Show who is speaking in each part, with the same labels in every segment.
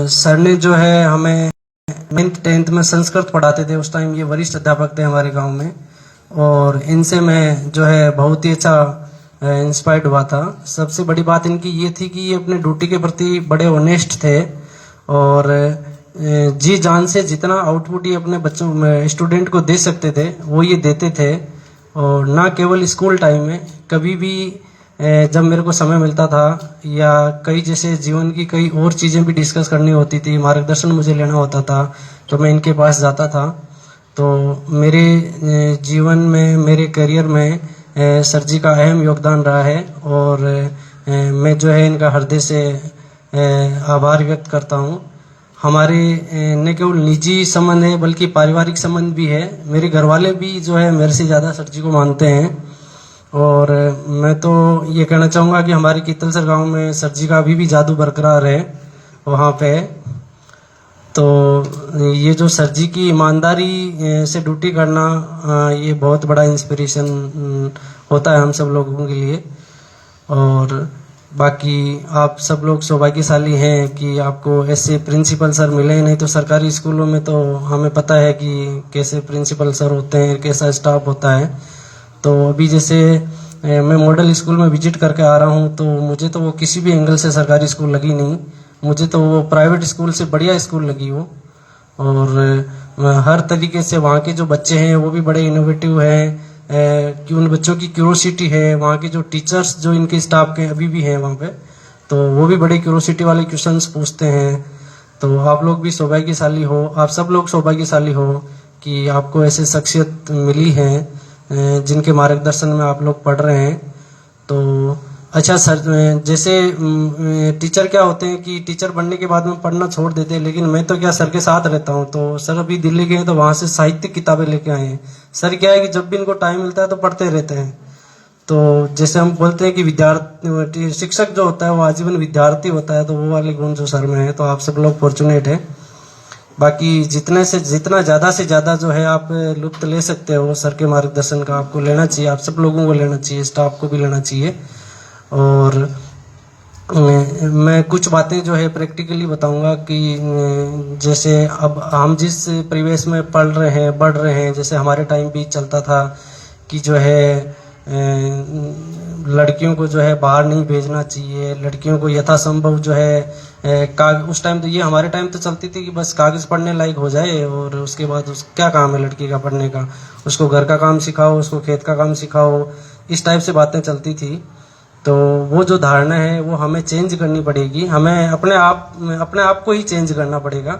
Speaker 1: Sir ने जो है हमें 9th-10th में संस्कृत पढ़ाते थे। उस टाइम ये वरिष्ठ अध्यापक थे हमारे गांव में, और इनसे मैं जो है बहुत ही अच्छा इंस्पायर्ड हुआ था। सबसे बड़ी बात इनकी ये थी कि ये अपने ड्यूटी के प्रति बड़े ऑनेस्ट थे, और जी जान से जितना आउटपुट ये अपने बच्चों में स्टूडेंट को दे सकते थे वो ये देते थे। और ना केवल स्कूल टाइम में, कभी भी जब मेरे को समय मिलता था या कई जैसे जीवन की कई और चीज़ें भी डिस्कस करनी होती थी, मार्गदर्शन मुझे लेना होता था, तो मैं इनके पास जाता था। तो मेरे जीवन में, मेरे करियर में सर जी का अहम योगदान रहा है, और मैं जो है इनका हृदय से आभार व्यक्त करता हूँ। हमारे न केवल निजी संबंध है बल्कि पारिवारिक संबंध भी है। मेरे घर वाले भी जो है मेरे से ज़्यादा सर जी को मानते हैं, और मैं तो ये कहना चाहूँगा कि हमारे कीतलसर गांव में सर जी का अभी भी जादू बरकरार है वहाँ पे। तो ये जो सर जी की ईमानदारी से ड्यूटी करना, ये बहुत बड़ा इंस्पिरेशन होता है हम सब लोगों के लिए। और बाकी आप सब लोग सौभाग्यशाली हैं कि आपको ऐसे प्रिंसिपल सर मिले। नहीं तो सरकारी स्कूलों में तो हमें पता है कि कैसे प्रिंसिपल सर होते हैं, कैसा स्टाफ होता है। तो अभी जैसे मैं मॉडल स्कूल में विजिट करके आ रहा हूँ, तो मुझे तो वो किसी भी एंगल से सरकारी स्कूल लगी नहीं, मुझे तो वो प्राइवेट स्कूल से बढ़िया स्कूल लगी वो। और हर तरीके से वहाँ के जो बच्चे हैं वो भी बड़े इनोवेटिव हैं, कि उन बच्चों की क्यूरोसिटी है। वहाँ के जो टीचर्स जो इनके स्टाफ के अभी भी हैं वहाँ पे, तो वो भी बड़े क्यूरोसिटी वाले क्वेश्चंस पूछते हैं। तो आप लोग भी सौभाग्यशाली हो, आप सब लोग सौभाग्यशाली हो कि आपको ऐसे शख्सियत मिली है जिनके मार्गदर्शन में आप लोग पढ़ रहे हैं। तो अच्छा सर, जैसे टीचर क्या होते हैं कि टीचर बनने के बाद में पढ़ना छोड़ देते हैं, लेकिन मैं तो क्या सर के साथ रहता हूँ। तो सर अभी दिल्ली गए तो वहाँ से साहित्यिक किताबें लेके आए हैं। सर क्या है कि जब भी इनको टाइम मिलता है तो पढ़ते रहते हैं। तो जैसे हम बोलते हैं कि विद्यार्थी, शिक्षक जो होता है वो आजीवन विद्यार्थी होता है, तो वो वाले गुण जो सर में है। तो आप सब लोग फॉर्चुनेट है। बाकी जितना ज़्यादा से ज़्यादा जो है आप लुत्फ ले सकते हो सर के मार्गदर्शन का, आपको लेना चाहिए, आप सब लोगों को लेना चाहिए, स्टाफ को भी लेना चाहिए। और मैं कुछ बातें जो है प्रैक्टिकली बताऊंगा कि जैसे अब हम जिस परिवेश में पढ़ रहे हैं, बढ़ रहे हैं, जैसे हमारे टाइम भी चलता था कि जो है लड़कियों को जो है बाहर नहीं भेजना चाहिए, लड़कियों को यथासंभव जो है उस टाइम तो ये हमारे टाइम तो चलती थी कि बस कागज़ पढ़ने लायक हो जाए, और उसके बाद क्या काम है लड़की का पढ़ने का, उसको घर का काम सिखाओ, उसको खेत का काम सिखाओ, इस टाइप से बातें चलती थी। तो वो जो धारणा है वो हमें चेंज करनी पड़ेगी, हमें अपने आप को ही चेंज करना पड़ेगा।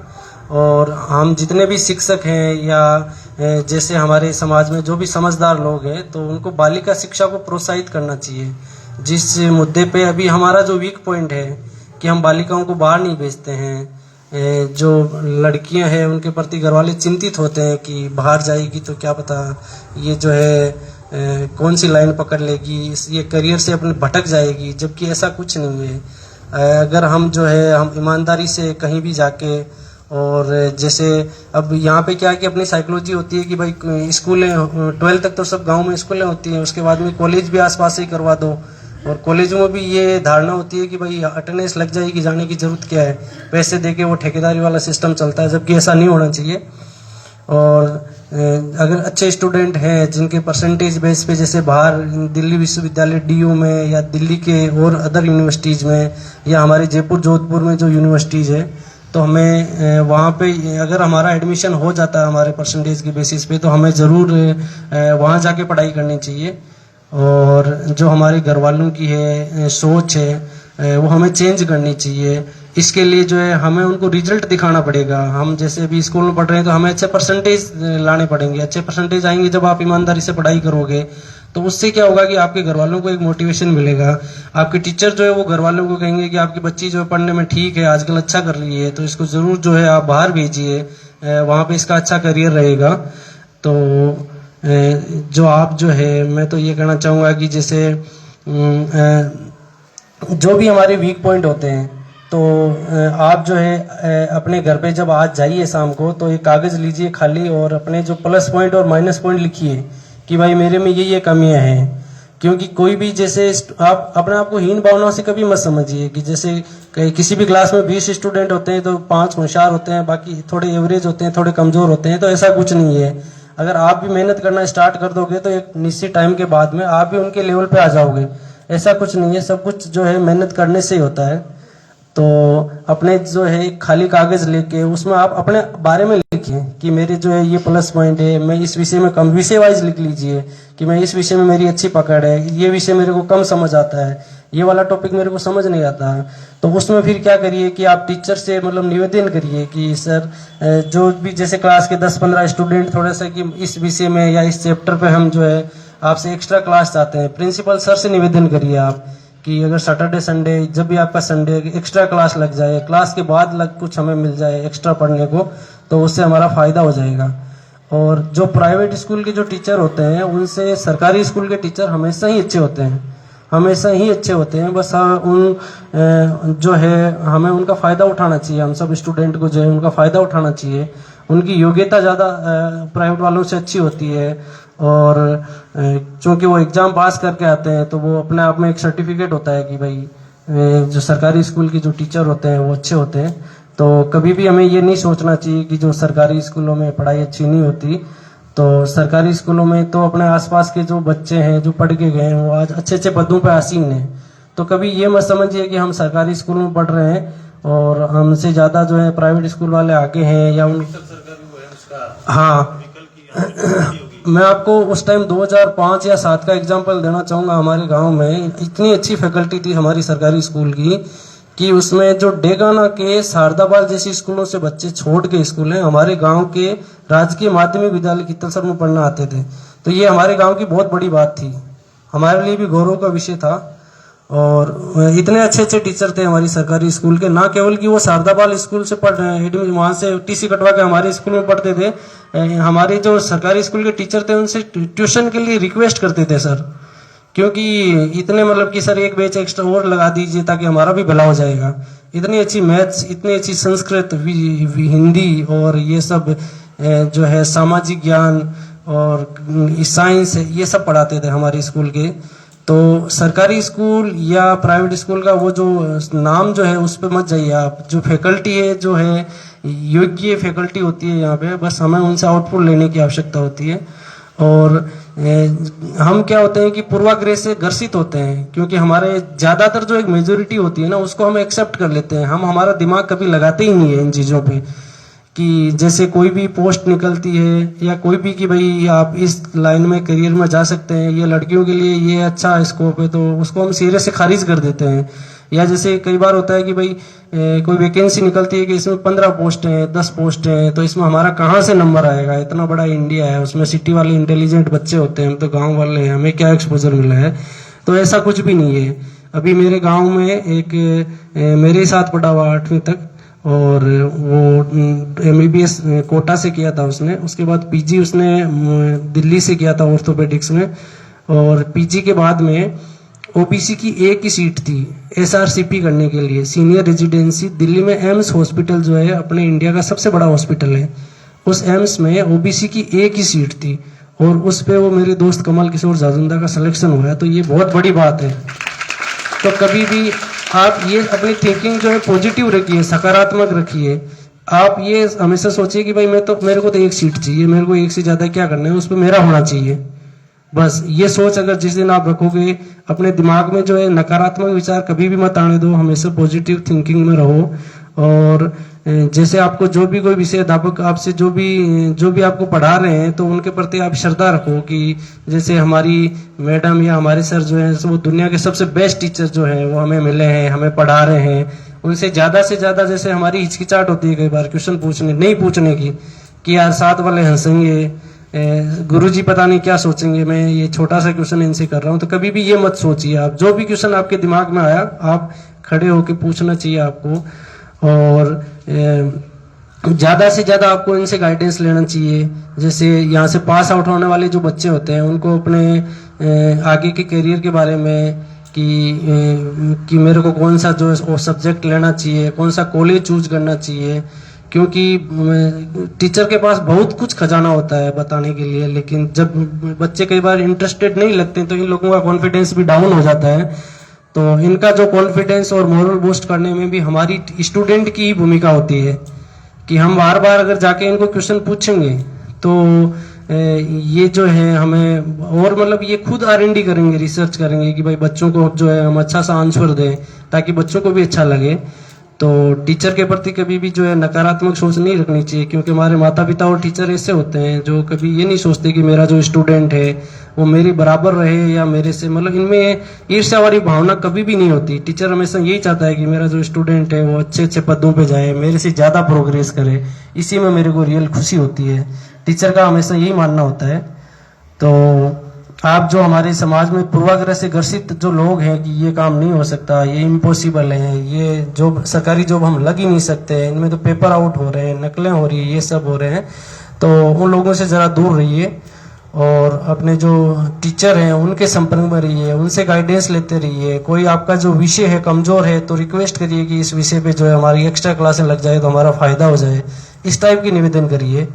Speaker 1: और हम जितने भी शिक्षक हैं या जैसे हमारे समाज में जो भी समझदार लोग हैं, तो उनको बालिका शिक्षा को प्रोत्साहित करना चाहिए। जिस मुद्दे पे अभी हमारा जो वीक पॉइंट है कि हम बालिकाओं को बाहर नहीं भेजते हैं, जो लड़कियां हैं उनके प्रति घर वाले चिंतित होते हैं कि बाहर जाएगी तो क्या पता ये जो है कौन सी लाइन पकड़ लेगी, ये करियर से अपने भटक जाएगी, जबकि ऐसा कुछ नहीं है। अगर हम जो है हम ईमानदारी से कहीं भी जाके, और जैसे अब यहाँ पे क्या है कि अपनी साइकोलॉजी होती है कि भाई स्कूलें 12th तक तो सब गांव में स्कूलें होती हैं, उसके बाद में कॉलेज भी आसपास ही करवा दो, और कॉलेजों में भी ये धारणा होती है कि भाई अटेंडेंस लग जाएगी, जाने की जरूरत क्या है, पैसे देके वो ठेकेदारी वाला सिस्टम चलता है, जबकि ऐसा नहीं होना चाहिए। और अगर अच्छे स्टूडेंट हैं जिनके परसेंटेज बेस पे, जैसे बाहर दिल्ली विश्वविद्यालय DU में या दिल्ली के और अदर यूनिवर्सिटीज़ में या हमारे जयपुर जोधपुर में जो यूनिवर्सिटीज़ है, तो हमें वहाँ पे अगर हमारा एडमिशन हो जाता है हमारे परसेंटेज के बेसिस पे, तो हमें ज़रूर वहाँ जाके पढ़ाई करनी चाहिए। और जो हमारे घर वालों की है सोच है वो हमें चेंज करनी चाहिए। इसके लिए जो है हमें उनको रिजल्ट दिखाना पड़ेगा। हम जैसे अभी स्कूल में पढ़ रहे हैं तो हमें अच्छे परसेंटेज लाने पड़ेंगे। अच्छे परसेंटेज आएंगे जब आप ईमानदारी से पढ़ाई करोगे, तो उससे क्या होगा कि आपके घर वालों को एक मोटिवेशन मिलेगा। आपके टीचर जो है वो घर वालों को कहेंगे कि आपकी बच्ची जो है पढ़ने में ठीक है, आजकल अच्छा कर रही है, तो इसको ज़रूर जो है आप बाहर भेजिए, वहाँ पे इसका अच्छा करियर रहेगा। तो जो आप जो है, मैं तो ये कहना चाहूँगा कि जैसे जो भी हमारे वीक पॉइंट होते हैं, तो आप जो है अपने घर पे जब आज जाइए शाम को, तो एक कागज़ लीजिए खाली, और अपने जो प्लस पॉइंट और माइनस पॉइंट लिखिए कि भाई मेरे में ये कमियां हैं। क्योंकि कोई भी जैसे आप अपने आप को हीन भावनाओं से कभी मत समझिए कि जैसे किसी भी क्लास में 20 स्टूडेंट होते हैं तो 5 होशियार होते हैं, बाकी थोड़े एवरेज होते हैं, थोड़े कमज़ोर होते हैं। तो ऐसा कुछ नहीं है। अगर आप भी मेहनत करना स्टार्ट कर दोगे तो एक निश्चित टाइम के बाद में आप भी उनके लेवल पे आ जाओगे। ऐसा कुछ नहीं है, सब कुछ जो है मेहनत करने से ही होता है। तो अपने जो है एक खाली कागज लेके उसमें आप अपने बारे में लिखिए कि मेरे जो है ये प्लस पॉइंट है, मैं इस विषय में कम, विषय वाइज लिख लीजिए कि मैं इस विषय में मेरी अच्छी पकड़ है, ये विषय मेरे को कम समझ आता है, ये वाला टॉपिक मेरे को समझ नहीं आता है। तो उसमें फिर क्या करिए कि आप टीचर से मतलब निवेदन करिए कि सर जो भी जैसे क्लास के 10-15 स्टूडेंट थोड़ा सा कि इस विषय में या इस चैप्टर पे हम जो है आपसे एक्स्ट्रा क्लास चाहते हैं। प्रिंसिपल सर से निवेदन करिए आप कि अगर सैटरडे संडे जब भी आपका संडे एक्स्ट्रा क्लास लग जाए, क्लास के बाद लग कुछ हमें मिल जाए एक्स्ट्रा पढ़ने को, तो उससे हमारा फ़ायदा हो जाएगा। और जो प्राइवेट स्कूल के जो टीचर होते हैं उनसे सरकारी स्कूल के टीचर हमेशा ही अच्छे होते हैं, हमेशा ही अच्छे होते हैं। बस जो है हमें उनका फ़ायदा उठाना चाहिए, हम सब स्टूडेंट को जो है उनका फ़ायदा उठाना चाहिए। उनकी योग्यता ज़्यादा प्राइवेट वालों से अच्छी होती है। और चूँकि वो एग्ज़ाम पास करके आते हैं तो वो अपने आप में एक सर्टिफिकेट होता है कि भाई जो सरकारी स्कूल के जो टीचर होते हैं वो अच्छे होते हैं। तो कभी भी हमें ये नहीं सोचना चाहिए कि जो सरकारी स्कूलों में पढ़ाई अच्छी नहीं होती। तो सरकारी स्कूलों में तो अपने आसपास के जो बच्चे हैं जो पढ़ के गए हैं वो आज अच्छे अच्छे पदों पर आसीन हैं। तो कभी ये मत समझिए कि हम सरकारी स्कूल में पढ़ रहे हैं और हमसे ज़्यादा जो है प्राइवेट स्कूल वाले आगे हैं या उन हाँ मैं आपको उस टाइम 2005 या 7 का एग्जांपल देना चाहूँगा। हमारे गांव में इतनी अच्छी फैकल्टी थी हमारी सरकारी स्कूल की कि उसमें जो डेगाना के शारदाबाद जैसी स्कूलों से बच्चे छोड़ के स्कूल हैं हमारे गांव के राजकीय माध्यमिक विद्यालय कीर्तनसर में पढ़ना आते थे। तो ये हमारे गांव की बहुत बड़ी बात थी, हमारे लिए भी गौरव का विषय था। और इतने अच्छे अच्छे टीचर थे हमारी सरकारी स्कूल के, ना केवल कि वो शारदाबाद स्कूल से वहाँ से टीसी कटवा के हमारे स्कूल में पढ़ते थे, हमारे जो सरकारी स्कूल के टीचर थे उनसे ट्यूशन के लिए रिक्वेस्ट करते थे सर, क्योंकि इतने मतलब कि सर एक बैच एक्स्ट्रा और लगा दीजिए ताकि हमारा भी भला हो जाएगा। इतनी अच्छी मैथ्स, इतनी अच्छी संस्कृत, हिंदी और ये सब जो है सामाजिक ज्ञान और साइंस ये सब पढ़ाते थे हमारे स्कूल के। तो सरकारी स्कूल या प्राइवेट स्कूल का वो जो नाम जो है उस पर मत जाइए आप। जो फैकल्टी है जो है योग्य फैकल्टी होती है यहाँ पे, बस हमें उनसे आउटपुट लेने की आवश्यकता होती है। और हम क्या होते हैं कि पूर्वाग्रह से ग्रसित होते हैं, क्योंकि हमारे ज़्यादातर जो एक मेजोरिटी होती है ना उसको हम एक्सेप्ट कर लेते हैं। हम हमारा दिमाग कभी लगाते ही नहीं है इन चीज़ों पे कि जैसे कोई भी पोस्ट निकलती है या कोई भी कि भाई आप इस लाइन में करियर में जा सकते हैं, ये लड़कियों के लिए ये अच्छा स्कोप है, तो उसको हम सीरियस से खारिज कर देते हैं। या जैसे कई बार होता है कि भाई कोई वैकेंसी निकलती है कि इसमें 15 पोस्ट हैं, 10 पोस्ट हैं, तो इसमें हमारा कहाँ से नंबर आएगा, इतना बड़ा इंडिया है, उसमें सिटी वाले इंटेलिजेंट बच्चे होते हैं, हम तो गाँव वाले हैं, हमें क्या एक्सपोजर मिला है। तो ऐसा कुछ भी नहीं है। अभी मेरे गाँव में एक मेरे साथ पढ़ा हुआ 8वीं तक, और वो MBBS कोटा से किया था उसने, उसके बाद PG उसने दिल्ली से किया था ऑर्थोपेडिक्स में, और PG के बाद में OBC की एक ही सीट थी SRCP करने के लिए, सीनियर रेजिडेंसी। दिल्ली में एम्स हॉस्पिटल जो है अपने इंडिया का सबसे बड़ा हॉस्पिटल है, उस एम्स में OBC की एक ही सीट थी और उस पे वो मेरे दोस्त कमल किशोर जाजुंदा का सिलेक्शन हुआ है। तो ये बहुत बड़ी बात है। तो कभी भी आप ये अपनी थिंकिंग जो है पॉजिटिव रखिए, सकारात्मक रखिए। आप ये हमेशा सोचिए कि भाई मेरे को तो एक सीट चाहिए, मेरे को एक से ज़्यादा क्या करना है, उस पर मेरा होना चाहिए। बस ये सोच अगर जिस दिन आप रखोगे अपने दिमाग में जो है नकारात्मक विचार कभी भी मत आने दो, हमेशा पॉजिटिव थिंकिंग में रहो। और जैसे आपको जो भी कोई विषय अध्यापक आपसे जो भी आपको पढ़ा रहे हैं तो उनके प्रति आप श्रद्धा रखो कि जैसे हमारी मैडम या हमारे सर जो हैं वो दुनिया के सबसे बेस्ट टीचर जो हैं वो हमें मिले हैं, हमें पढ़ा रहे हैं। उनसे ज़्यादा से ज़्यादा जैसे हमारी हिचकिचाहट होती है कई बार क्वेश्चन पूछने की कि यार साथ वाले हंसेंगे, गुरुजी पता नहीं क्या सोचेंगे, मैं ये छोटा सा क्वेश्चन इनसे कर रहा हूँ। तो कभी भी ये मत सोचिए। आप जो भी क्वेश्चन आपके दिमाग में आया आप खड़े होकर पूछना चाहिए आपको, और ज़्यादा से ज़्यादा आपको इनसे गाइडेंस लेना चाहिए। जैसे यहाँ से पास आउट होने वाले जो बच्चे होते हैं उनको अपने आगे के करियर के बारे में कि मेरे को कौन सा जो सब्जेक्ट लेना चाहिए, कौन सा कॉलेज चूज करना चाहिए, क्योंकि टीचर के पास बहुत कुछ खजाना होता है बताने के लिए, लेकिन जब बच्चे कई बार इंटरेस्टेड नहीं लगते तो इन लोगों का कॉन्फिडेंस भी डाउन हो जाता है। तो इनका जो कॉन्फिडेंस और मोरल बूस्ट करने में भी हमारी स्टूडेंट की ही भूमिका होती है कि हम बार बार अगर जाके इनको क्वेश्चन पूछेंगे तो ये जो है हमें और मतलब ये खुद R&D करेंगे, रिसर्च करेंगे कि भाई बच्चों को जो है हम अच्छा सा आंसर दें ताकि बच्चों को भी अच्छा लगे। तो टीचर के प्रति कभी भी जो है नकारात्मक सोच नहीं रखनी चाहिए, क्योंकि हमारे माता पिता और टीचर ऐसे होते हैं जो कभी ये नहीं सोचते कि मेरा जो स्टूडेंट है वो मेरी बराबर रहे या मेरे से, मतलब इनमें ईर्ष्या वाली भावना कभी भी नहीं होती। टीचर हमेशा यही चाहता है कि मेरा जो स्टूडेंट है वो अच्छे अच्छे पदों पे जाए, मेरे से ज़्यादा प्रोग्रेस करे, इसी में मेरे को रियल खुशी होती है। टीचर का हमेशा यही मानना होता है। तो आप जो हमारे समाज में पूर्वाग्रह से ग्रसित जो लोग हैं कि ये काम नहीं हो सकता, ये इम्पॉसिबल है, ये जॉब सरकारी जॉब हम लग ही नहीं सकते, इनमें तो पेपर आउट हो रहे हैं, नकलें हो रही है, ये सब हो रहे हैं, तो उन लोगों से ज़रा दूर रहिए और अपने जो टीचर हैं उनके संपर्क में रहिए, उनसे गाइडेंस लेते रहिए। कोई आपका जो विषय है कमज़ोर है तो रिक्वेस्ट करिए कि इस विषय पे जो है हमारी एक्स्ट्रा क्लासें लग जाए तो हमारा फ़ायदा हो जाए, इस टाइप की निवेदन करिए।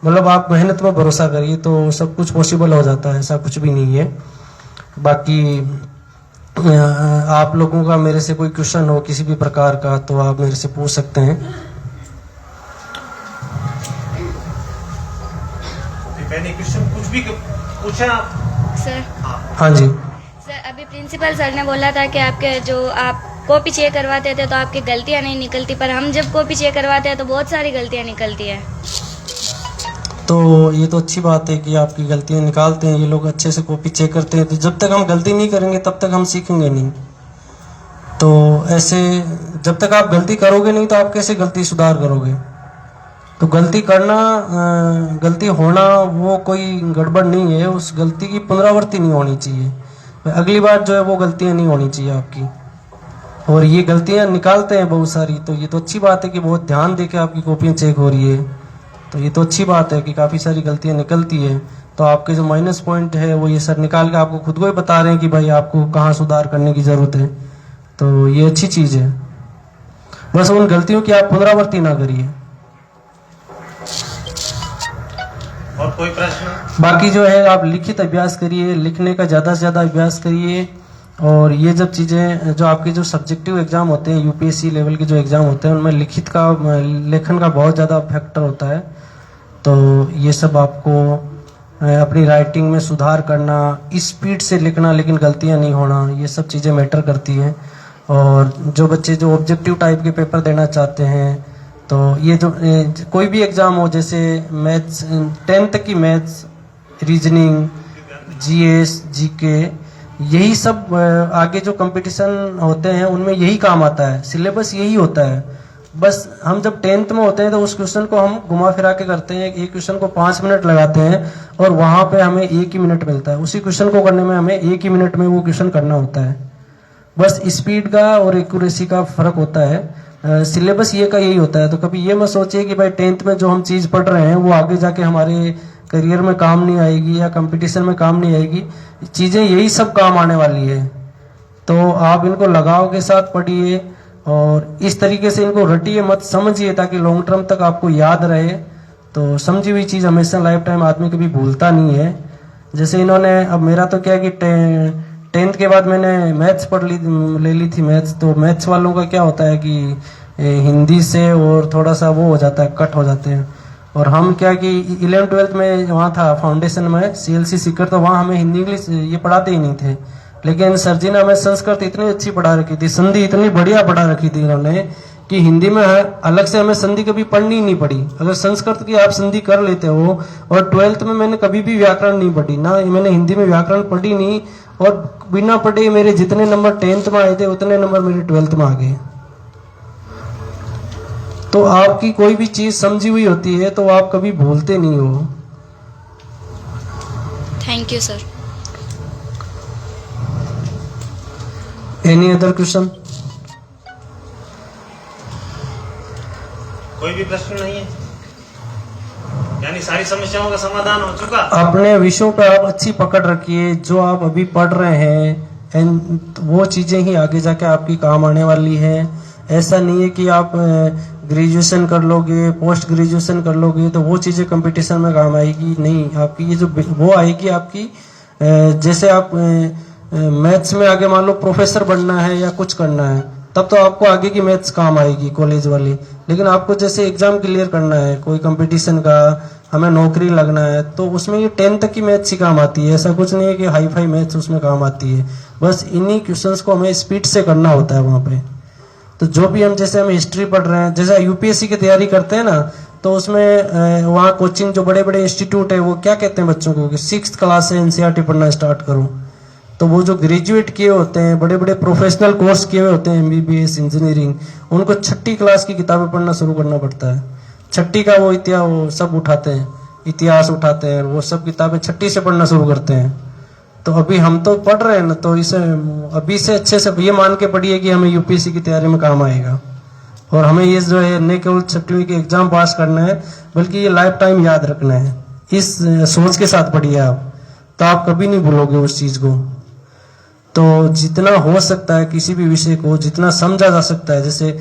Speaker 1: मतलब आप मेहनत में भरोसा करिए तो सब कुछ पॉसिबल हो जाता है, ऐसा कुछ भी नहीं है। बाकी आप लोगों का मेरे से कोई क्वेश्चन हो किसी भी प्रकार का तो आप मेरे से पूछ सकते हैं।
Speaker 2: मैंने क्वेश्चन कुछ भी पूछा
Speaker 3: सर।
Speaker 1: हाँ जी
Speaker 3: सर, अभी प्रिंसिपल सर ने बोला था कि आपके जो आप कॉपी चेक करवाते थे तो आपकी गलतियां नहीं निकलती, पर हम जब कॉपी चेक करवाते हैं तो बहुत सारी गलतियां निकलती है।
Speaker 1: तो ये तो अच्छी बात है कि आपकी गलतियां निकालते हैं ये लोग, अच्छे से कॉपी चेक करते हैं। तो जब तक हम गलती नहीं करेंगे तब तक हम सीखेंगे नहीं। तो ऐसे जब तक आप गलती करोगे नहीं तो आप कैसे गलती सुधार करोगे? तो गलती करना, गलती होना वो कोई गड़बड़ नहीं है, उस गलती की पुनरावृत्ति नहीं होनी चाहिए। अगली बार जो है वो गलतियां नहीं होनी चाहिए आपकी। और ये गलतियां निकालते हैं बहुत सारी, तो ये तो अच्छी बात है कि बहुत ध्यान दे के आपकी कॉपियाँ चेक हो रही है। तो ये तो अच्छी बात है कि काफ़ी सारी गलतियां निकलती है। तो आपके जो माइनस पॉइंट है वो ये सर निकाल के आपको खुद को ही बता रहे हैं कि भाई आपको कहाँ सुधार करने की ज़रूरत है। तो ये अच्छी चीज़ है, बस उन गलतियों की आप पुनरावृत्ति ना करिए।
Speaker 2: और कोई प्रश्न?
Speaker 1: बाकी जो है आप लिखित अभ्यास करिए, लिखने का ज़्यादा से ज़्यादा अभ्यास करिए। और ये जब चीज़ें जो आपके जो सब्जेक्टिव एग्ज़ाम होते हैं, यूपीएससी लेवल के जो एग्ज़ाम होते हैं, उनमें लिखित का लेखन का बहुत ज़्यादा फैक्टर होता है। तो ये सब आपको अपनी राइटिंग में सुधार करना, स्पीड से लिखना लेकिन गलतियां नहीं होना, ये सब चीज़ें मैटर करती हैं। और जो बच्चे जो ऑब्जेक्टिव टाइप के पेपर देना चाहते हैं, तो ये जो कोई भी एग्ज़ाम हो, जैसे मैथ्स 10th तक की मैथ्स, रीजनिंग, जीएस, जीके, यही सब आगे जो कंपटीशन होते हैं उनमें यही काम आता है, सिलेबस यही होता है। बस हम जब 10th में होते हैं तो उस क्वेश्चन को हम घुमा फिरा के करते हैं, एक क्वेश्चन को 5 मिनट लगाते हैं और वहाँ पे हमें 1 ही मिनट मिलता है। उसी क्वेश्चन को करने में हमें 1 ही मिनट में वो क्वेश्चन करना होता है। बस स्पीड का और एक्यूरेसी का फर्क होता है। सिलेबस ये का यही होता है। तो कभी ये मत सोचिए कि भाई 10th में जो हम चीज़ पढ़ रहे हैं वो आगे जाके हमारे करियर में काम नहीं आएगी या कंपटीशन में काम नहीं आएगी। चीज़ें यही सब काम आने वाली है। तो आप इनको लगाव के साथ पढ़िए और इस तरीके से इनको रटिए मत, समझिए, ताकि लॉन्ग टर्म तक आपको याद रहे। तो समझी हुई चीज़ हमेशा लाइफ टाइम आदमी कभी भूलता नहीं है। जैसे इन्होंने, अब मेरा तो क्या है कि 10th के बाद मैंने मैथ्स ले ली थी मैथ्स। तो मैथ्स वालों का क्या होता है कि हिंदी से और थोड़ा सा वो हो जाता है, कट हो जाते हैं। और हम क्या कि 11th-12th में वहाँ था फाउंडेशन में CLC सीकर, तो वहाँ हमें हिंदी इंग्लिश ये पढ़ाते ही नहीं थे। लेकिन सर जी ने हमें संस्कृत इतनी अच्छी पढ़ा रखी थी, संधि इतनी बढ़िया पढ़ा रखी थी इन्होंने कि हिंदी में अलग से हमें संधि कभी पढ़नी ही नहीं पड़ी। अगर संस्कृत की आप संधि कर लेते हो, और 12th में मैंने कभी भी व्याकरण नहीं पढ़ी, ना मैंने हिंदी में व्याकरण पढ़ी नहीं, और बिना पढ़े मेरे जितने नंबर 10th में आए थे उतने नंबर मेरे 12th में आ गए। तो आपकी कोई भी चीज समझी हुई होती है तो आप कभी भूलते नहीं हो।
Speaker 3: Thank you sir.
Speaker 1: Any other question?
Speaker 2: कोई भी प्रश्न नहीं है? यानी सारी समस्याओं का समाधान हो चुका?
Speaker 1: अपने विषयों पे आप अच्छी पकड़ रखिए, जो आप अभी पढ़ रहे हैं एंड वो चीजें ही आगे जाके आपकी काम आने वाली है। ऐसा नहीं है कि आप ग्रेजुएशन कर लोगे, पोस्ट ग्रेजुएशन कर लोगे तो वो चीज़ें कंपटीशन में काम आएगी। नहीं, आपकी ये जो वो आएगी आपकी जैसे आप मैथ्स में आगे मान लो प्रोफेसर बनना है या कुछ करना है, तब तो आपको आगे की मैथ्स काम आएगी कॉलेज वाली। लेकिन आपको जैसे एग्जाम क्लियर करना है कोई कंपटीशन का, हमें नौकरी लगना है, तो उसमें ये 10 तक की मैथ्स ही काम आती है। ऐसा कुछ नहीं है कि हाई फाई मैथ्स उसमें काम आती है। बस इन्हीं क्वेश्चंस को हमें स्पीड से करना होता है वहाँ पे। तो जो भी हम जैसे हम हिस्ट्री पढ़ रहे हैं, जैसे यूपीएससी की तैयारी करते हैं ना, तो उसमें वहाँ कोचिंग जो बड़े बड़े इंस्टीट्यूट है वो क्या कहते हैं बच्चों को कि 6th क्लास से एनसीईआरटी पढ़ना स्टार्ट करो। तो वो जो ग्रेजुएट किए होते हैं, बड़े बड़े प्रोफेशनल कोर्स किए हुए होते हैं, एमबीबीएस, इंजीनियरिंग, उनको 6ठी क्लास की किताबें पढ़ना शुरू करना पड़ता है। 6ठी का वो इतिहास वो सब उठाते हैं, इतिहास उठाते हैं, वो सब किताबें 6ठी से पढ़ना शुरू करते हैं। तो अभी हम तो पढ़ रहे हैं ना, तो इसे अभी से अच्छे से ये मान के पढ़िए कि हमें यूपीएससी की तैयारी में काम आएगा। और हमें ये जो है न केवल 6वीं के एग्जाम पास करना है, बल्कि ये लाइफ टाइम याद रखना है। इस सोच के साथ पढ़िए आप, तो आप कभी नहीं भूलोगे उस चीज को। तो जितना हो सकता है किसी भी विषय को जितना समझा जा सकता है जैसे,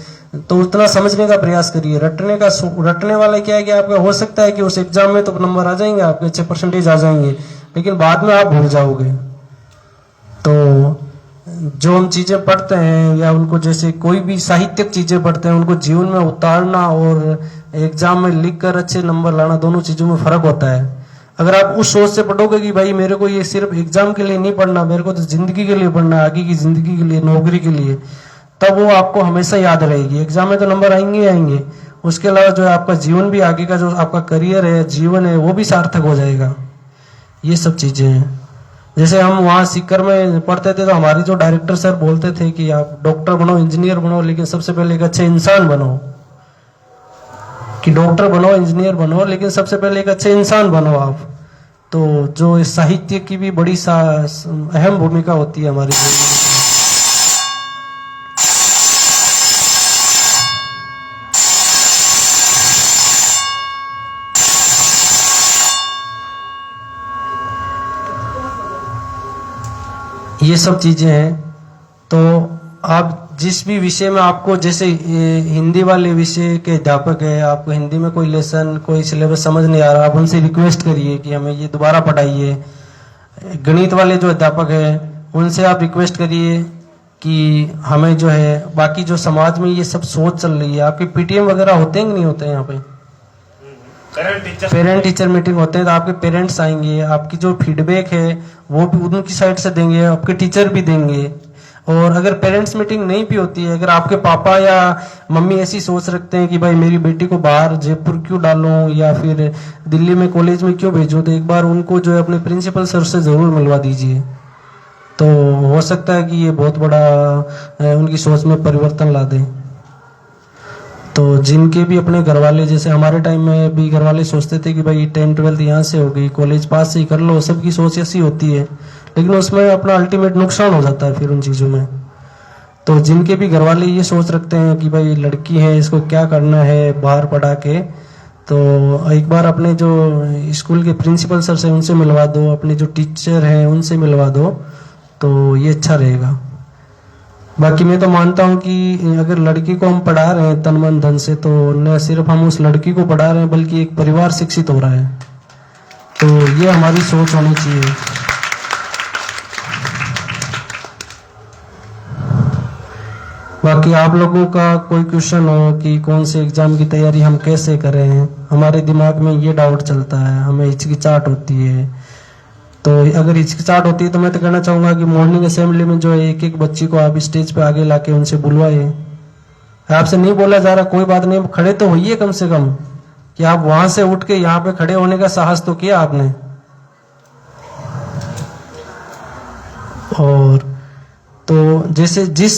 Speaker 1: तो उतना समझने का प्रयास करिए। रटने वाला क्या है कि आपका हो सकता है कि उस एग्जाम में तो नंबर आ जाएंगे, आपके अच्छे परसेंटेज आ जाएंगे, लेकिन बाद में आप भूल जाओगे। तो जो हम चीजें पढ़ते हैं या उनको जैसे कोई भी साहित्यिक चीजें पढ़ते हैं, उनको जीवन में उतारना और एग्जाम में लिख कर अच्छे नंबर लाना, दोनों चीजों में फर्क होता है। अगर आप उस सोच से पढ़ोगे कि भाई मेरे को ये सिर्फ एग्जाम के लिए नहीं पढ़ना, मेरे को तो जिंदगी के लिए पढ़ना, आगे की जिंदगी के लिए, नौकरी के लिए, तब वो आपको हमेशा याद रहेगी। एग्जाम में तो नंबर आएंगे ही आएंगे, उसके अलावा जो है आपका जीवन भी, आगे का जो आपका करियर है, जीवन है, वो भी सार्थक हो जाएगा। ये सब चीजें हैं। जैसे हम वहाँ सीकर में पढ़ते थे तो हमारी जो डायरेक्टर सर बोलते थे कि आप डॉक्टर बनो, इंजीनियर बनो, लेकिन सबसे पहले एक अच्छे इंसान बनो। कि डॉक्टर बनो, इंजीनियर बनो, लेकिन सबसे पहले एक अच्छे इंसान बनो आप। तो जो इस साहित्य की भी बड़ी अहम भूमिका होती है हमारी जीवन में। ये सब चीजें हैं। तो आप जिस भी विषय में आपको, जैसे हिंदी वाले विषय के अध्यापक है, आपको हिंदी में कोई लेसन, कोई सिलेबस समझ नहीं आ रहा, आप उनसे रिक्वेस्ट करिए कि हमें ये दोबारा पढ़ाइए। गणित वाले जो अध्यापक है उनसे आप रिक्वेस्ट करिए कि हमें जो है, बाकी जो समाज में ये सब सोच चल रही है, आपके पीटीएम वगैरह होते हैं कि नहीं होते हैं यहाँ पे? पेरेंट टीचर मीटिंग होते हैं, तो आपके पेरेंट्स आएंगे, आपकी जो फीडबैक है वो भी उनकी साइड से देंगे, आपके टीचर भी देंगे। और अगर पेरेंट्स मीटिंग नहीं भी होती है, अगर आपके पापा या मम्मी ऐसी सोच रखते हैं कि भाई मेरी बेटी को बाहर जयपुर क्यों डालूं या फिर दिल्ली में कॉलेज में क्यों भेजूं, तो एक बार उनको जो है अपने प्रिंसिपल सर से जरूर मिलवा दीजिए। तो हो सकता है कि ये बहुत बड़ा उनकी सोच में परिवर्तन ला दे। तो जिनके भी अपने घर वाले, जैसे हमारे टाइम में भी घर वाले सोचते थे कि भाई 10th 12th यहाँ से हो गई, कॉलेज पास से ही कर लो, सबकी सोच ऐसी होती है, लेकिन उसमें अपना अल्टीमेट नुकसान हो जाता है फिर उन चीज़ों में। तो जिनके भी घर वाले ये सोच रखते हैं कि भाई लड़की है, इसको क्या करना है बाहर पढ़ा के, तो एक बार अपने जो स्कूल के प्रिंसिपल सर से उनसे मिलवा दो, अपने जो टीचर हैं उनसे मिलवा दो, तो ये अच्छा रहेगा। बाकी मैं तो मानता हूँ कि अगर लड़की को हम पढ़ा रहे हैं तन मन धन से, तो न सिर्फ हम उस लड़की को पढ़ा रहे हैं बल्कि एक परिवार शिक्षित हो रहा है। तो ये हमारी सोच होनी चाहिए। बाकी आप लोगों का कोई क्वेश्चन हो कि कौन से एग्जाम की तैयारी हम कैसे करें, हमारे दिमाग में ये डाउट चलता है, हमें हिचकिचाहट होती है। तो अगर हिचकिचाहट होती है तो मैं तो कहना चाहूंगा कि मॉर्निंग असेंबली में जो है एक एक बच्ची को आप स्टेज पे आगे लाके उनसे बुलवाइए। आपसे नहीं बोला जा रहा, कोई बात नहीं, खड़े तो होइए कम से कम, कि आप वहां से उठ के यहाँ पे खड़े होने का साहस तो किया आपने। और तो जैसे जिस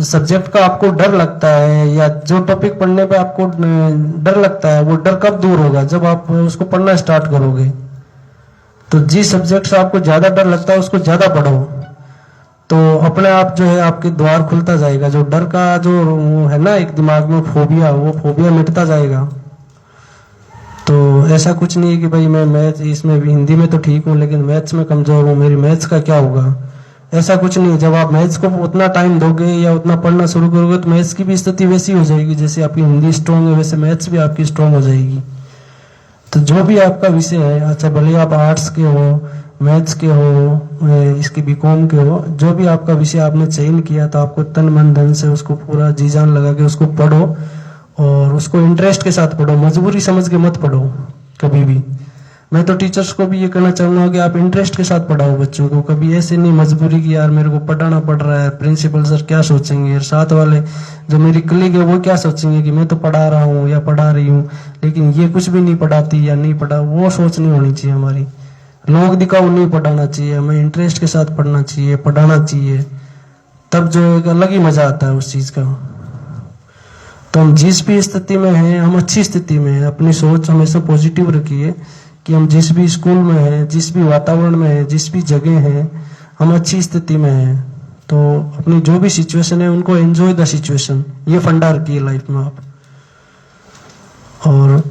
Speaker 1: सब्जेक्ट का आपको डर लगता है या जो टॉपिक पढ़ने पे आपको डर लगता है, वो डर कब दूर होगा? जब आप उसको पढ़ना स्टार्ट करोगे। तो जिस सब्जेक्ट से आपको ज्यादा डर लगता है उसको ज्यादा पढ़ो, तो अपने आप जो है आपके द्वार खुलता जाएगा। जो डर का जो है ना एक दिमाग में फोबिया, वो फोबिया मिटता जाएगा। तो ऐसा कुछ नहीं है कि भाई मैं मैथ इसमें भी हिंदी में तो ठीक हूँ लेकिन मैथ्स में कमजोर हूँ, मेरी मैथ्स का क्या होगा, ऐसा कुछ नहीं है। जब आप मैथ्स को उतना टाइम दोगे या उतना पढ़ना शुरू करोगे तो मैथ्स की भी स्थिति वैसी हो जाएगी, जैसे आपकी हिंदी स्ट्रांग है वैसे मैथ्स भी आपकी स्ट्रांग हो जाएगी। तो जो भी आपका विषय है, अच्छा भले आप आर्ट्स के हो, मैथ्स के हो, इसके बीकॉम के हो, जो भी आपका विषय आपने चयन किया तो आपको तन मन धन से उसको पूरा जी जान लगा के उसको पढ़ो और उसको इंटरेस्ट के साथ पढ़ो, मजबूरी समझ के मत पढ़ो कभी भी। मैं तो टीचर्स को भी ये कहना चाहूंगा कि आप इंटरेस्ट के साथ पढ़ाओ बच्चों को, कभी ऐसे नहीं मजबूरी की यार मेरे को पढ़ाना पड़ रहा है, प्रिंसिपल सर क्या सोचेंगे, साथ वाले जो मेरी कलीग है वो क्या सोचेंगे कि मैं तो पढ़ा रहा हूँ या पढ़ा रही हूँ लेकिन ये कुछ भी नहीं पढ़ाती या नहीं पढ़ा, वो सोच नहीं होनी चाहिए हमारी। लोग दिखाओ नहीं पढ़ाना चाहिए, हमें इंटरेस्ट के साथ पढ़ना चाहिए, पढ़ाना चाहिए, तब जो एक अलग ही मजा आता है उस चीज का। तो हम जिस भी स्थिति में हैं हम अच्छी स्थिति में हैं, अपनी सोच हमेशा पॉजिटिव रखिए कि हम जिस भी स्कूल में हैं, जिस भी वातावरण में हैं, जिस भी जगह हैं हम अच्छी स्थिति में हैं। तो अपनी जो भी सिचुएशन है उनको एंजॉय द सिचुएशन, ये फंडा रखिए लाइफ में आप। और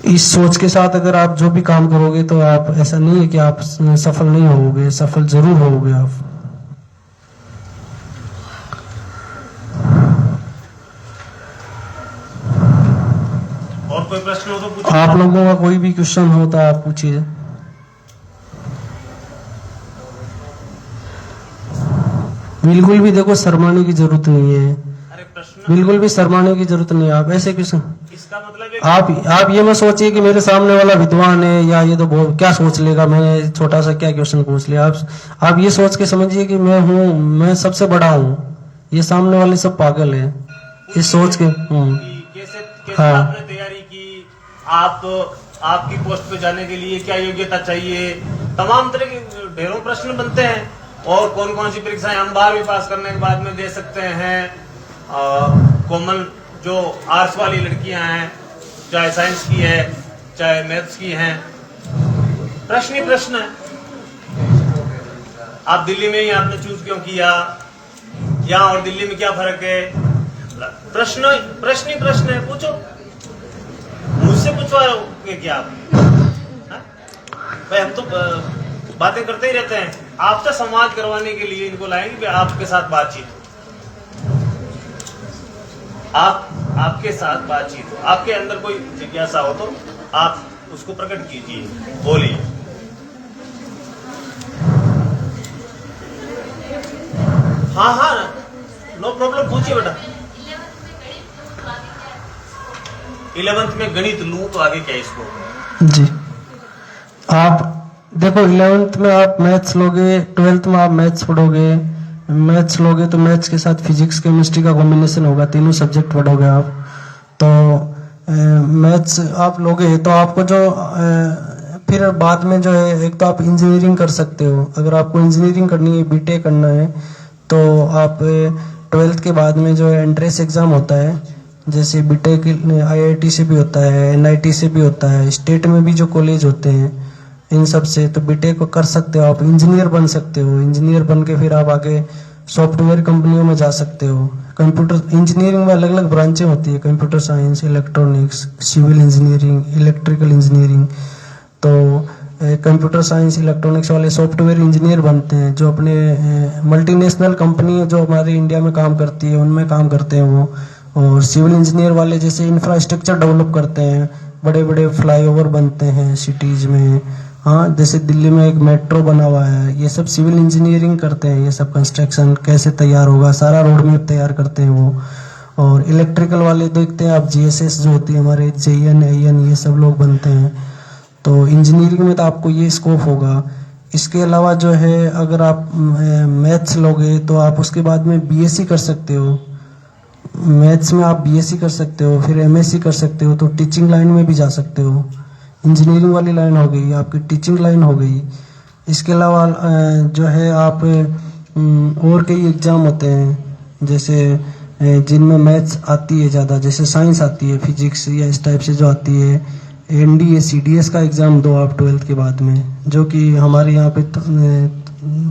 Speaker 1: इस सोच के साथ अगर आप जो भी काम करोगे तो आप, ऐसा नहीं है कि आप सफल नहीं होगे, सफल जरूर होगे आप।
Speaker 2: और कोई प्रश्न हो तो पूछो।
Speaker 1: आप लोगों का कोई भी क्वेश्चन हो तो आप पूछिए। बिल्कुल भी देखो शर्माने की जरूरत नहीं है,
Speaker 2: अरे प्रश्न
Speaker 1: बिल्कुल भी शर्माने की जरूरत नहीं है। आप ऐसे क्वेश्चन,
Speaker 2: इसका मतलब है
Speaker 1: आप ये मत सोचिए कि मेरे सामने वाला विद्वान है या ये तो बहुत क्या सोच लेगा, मैंने छोटा सा क्या क्वेश्चन पूछ लिया। आप ये सोच के समझिए कि मैं हूँ, मैं सबसे बड़ा हूँ, ये सामने वाले सब पागल है, ये सोच के।
Speaker 2: कैसे
Speaker 1: हाँ।
Speaker 2: आपने तैयारी की, आपकी पोस्ट पे जाने के लिए क्या योग्यता चाहिए, तमाम तरह के ढेरों प्रश्न बनते हैं। और कौन कौन सी परीक्षाएं हम 12वीं पास करने के बाद में दे सकते हैं। कॉमन जो आर्ट्स वाली लड़कियां हैं, चाहे साइंस की है चाहे मैथ्स की हैं, प्रश्न ही प्रश्न है। आप दिल्ली में ही आपने चूज क्यों किया, यहाँ और दिल्ली में क्या फर्क है, प्रश्न ही प्रश्न है। पूछो, मुझसे पूछवाओगे क्या आप? हाँ? भाई हम तो बातें करते ही रहते हैं, आपसे संवाद करवाने के लिए इनको लाएंगे कि आपके साथ बातचीत, आपके साथ बातचीत हो, आपके अंदर कोई जिज्ञासा हो तो आप उसको प्रकट कीजिए, बोलिए। हाँ नो प्रॉब्लम, पूछिए बेटा। 11th में गणित लूं तो आगे क्या इसको?
Speaker 1: जी, आप देखो 11th में आप मैथ्स लोगे, 12th में आप मैथ्स पढ़ोगे, मैथ्स लोगे तो मैथ्स के साथ फिजिक्स केमिस्ट्री का कॉम्बिनेशन होगा, तीनों सब्जेक्ट पढ़ोगे आप। तो मैथ्स आप लोगे तो आपको जो फिर बाद में जो है, एक तो आप इंजीनियरिंग कर सकते हो, अगर आपको इंजीनियरिंग करनी है, बीटेक करना है तो आप 12th के बाद में जो है एंट्रेंस एग्जाम होता है, जैसे बीटेक IIT से भी होता है, NIT से भी होता है, स्टेट में भी जो कॉलेज होते हैं इन सब से, तो बीटेक को कर सकते हो, आप इंजीनियर बन सकते हो। इंजीनियर बन के फिर आप आगे सॉफ्टवेयर कंपनियों में जा सकते हो। कंप्यूटर इंजीनियरिंग में अलग अलग ब्रांचें होती है, computer science, electronics, civil engineering, electrical engineering. तो कंप्यूटर साइंस इलेक्ट्रॉनिक्स वाले सॉफ्टवेयर इंजीनियर बनते हैं, जो अपने मल्टीनेशनल कंपनी जो हमारे इंडिया में काम करती है उनमें काम करते हैं वो। और सिविल इंजीनियर वाले जैसे इंफ्रास्ट्रक्चर डेवलप करते हैं, बड़े बड़े फ्लाईओवर बनते हैं सिटीज में। हाँ, जैसे दिल्ली में एक मेट्रो बना हुआ है, ये सब सिविल इंजीनियरिंग करते हैं, ये सब कंस्ट्रक्शन कैसे तैयार होगा, सारा रोड मैप तैयार करते हैं वो। और इलेक्ट्रिकल वाले देखते हैं आप, GSS जो होती है हमारे, JN AN, ये सब लोग बनते हैं। तो इंजीनियरिंग में तो आपको ये स्कोप होगा। इसके अलावा जो है, अगर आप मैथ्स लोगे तो आप उसके बाद में BSc कर सकते हो, मैथ्स में आप BSc कर सकते हो, फिर MSc कर सकते हो, तो टीचिंग लाइन में भी जा सकते हो। इंजीनियरिंग वाली लाइन हो गई, आपकी टीचिंग लाइन हो गई। इसके अलावा जो है आप और कई एग्जाम होते हैं, जैसे जिनमें मैथ्स आती है ज़्यादा, जैसे साइंस आती है, फिजिक्स या इस टाइप से जो आती है। NDA CDS का एग्ज़ाम दो आप 12th के बाद में, जो कि हमारे यहाँ पे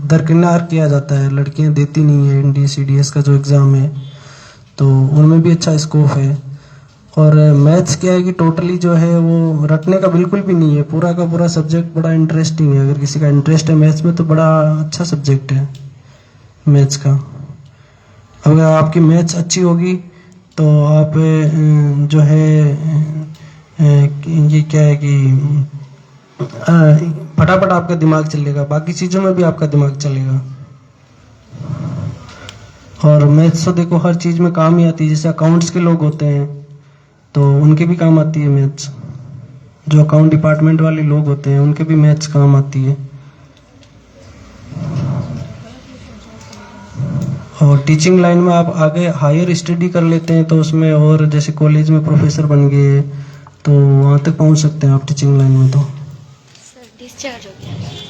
Speaker 1: दरकिनार किया जाता है, लड़कियाँ देती नहीं है NDA CDS का जो एग्ज़ाम है, तो उनमें भी अच्छा स्कोप है। और मैथ्स क्या है कि टोटली जो है वो रटने का बिल्कुल भी नहीं है, पूरा का पूरा सब्जेक्ट बड़ा इंटरेस्टिंग है। अगर किसी का इंटरेस्ट है मैथ्स में तो बड़ा अच्छा सब्जेक्ट है मैथ्स का। अगर आपकी मैथ्स अच्छी होगी तो आप जो है ये क्या है कि फटाफट आपका दिमाग चलेगा, बाकी चीज़ों में भी आपका दिमाग चलेगा। और मैथ्स तो देखो हर चीज़ में काम ही आती है। जैसे अकाउंट्स के लोग होते हैं तो उनके भी काम आती है मैथ्स। जो अकाउंट डिपार्टमेंट वाले लोग होते हैं उनके भी मैथ्स काम आती है। और टीचिंग लाइन में आप आगे हायर स्टडी कर लेते हैं तो उसमें और जैसे कॉलेज में प्रोफेसर बन गए तो वहाँ तक पहुँच सकते हैं आप टीचिंग लाइन में। तो
Speaker 3: सर डिस्चार्ज हो गया।